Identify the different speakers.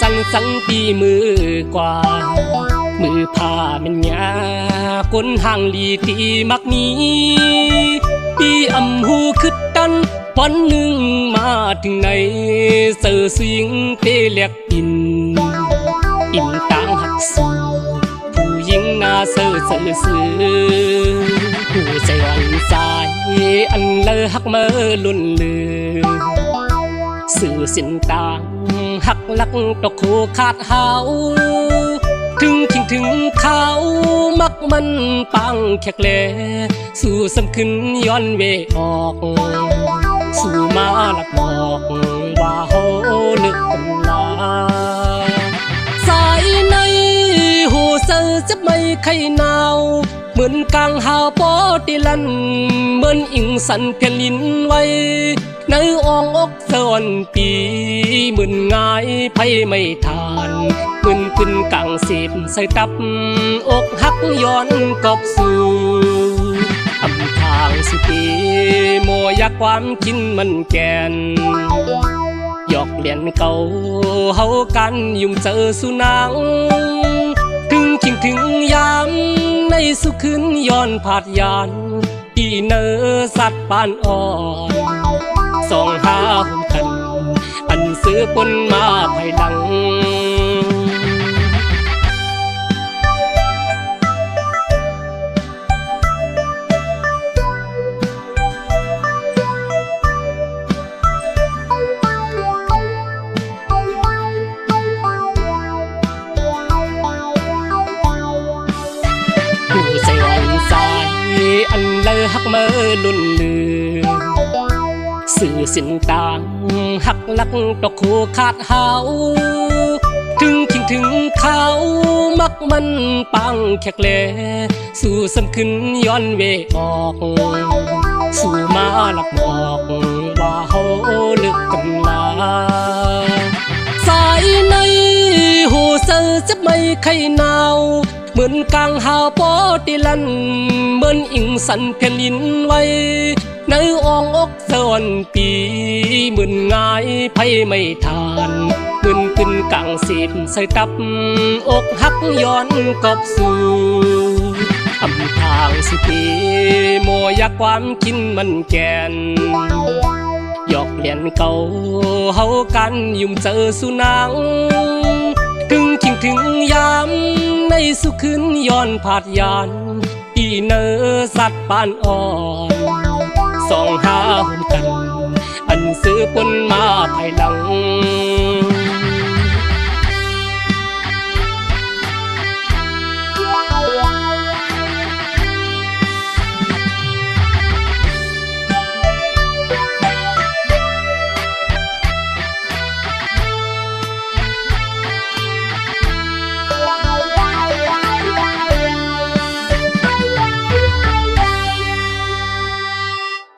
Speaker 1: สังปีมือกว่ามือผ้ามันยาคนห่างลีตีมักมีปีอำหูคึดตันวันหนึ่งมาถึงไหนเสือสิงเตเลียกอินต่างหักสูผู้หญิงหน้าเสือผู้ใจวันสายอันเลอหักเมื่อลุ่นเลือสื่อสินต่างหักลักตกโคขาดหาวถึงคิงถึงเขามักมันปังแขกแลสู่สำขึ้นย้อนเวออกสู่มาหลักบอกว่าเฮาเลิกกันลาสายในหูเสือจะไม่ใครหนาวเหมือนกลางหาวปอติลันเหมือนอิงสันเพียนลินไว้ในอ่องอกสอนปีเหมือนง่ายไพ่ไม่ทานเหมือนขึ้นกลางสิบใส่ตับอกหักย้อนกอบสู่อำทางสุปีโมยากความกินมันแกนหยอกเลียนเก่าเฮากันยุ่งเจอสุนังถึงคิงถึงยามในสุขืนย้อนผาดยานอีเนอสัตว์ปานอ่อนสองหาหุ่นกันอันซื้อปนมาภายหลังผู้ใจวันสายอันเลอหักเมื่อลุ่นเลือสื่อสินต่างหักลักตกโคขาดหาวถึงคิงถึงเขามักมันปังแขกแลสู่สำขึ้นย้อนเวออกสู่มาหลักบอกว่าเฮาเลิกกันลาสายในหูเสือจะไม่ใครหนาวเหมือนกลางหาวปอติลันเหมือนอิงสันเพียนลินไว้ในอ่องอกสอนปีเหมือนง่ายไพ่ไม่ทานเหมือนขึ้นกลางสิบใส่ตับอกหักย้อนกอบสู่อำทางสุปีโมยากความกินมันแกนหยอกเลียนเก่าเฮากันยุ่งเจอสุนังถึงคิงถึงยามในสุขืนย้อนผาดยานอีเนอสัตว์ปานอ่อนสองหาหุ่นกันอันซื้อปนมาภายหลัง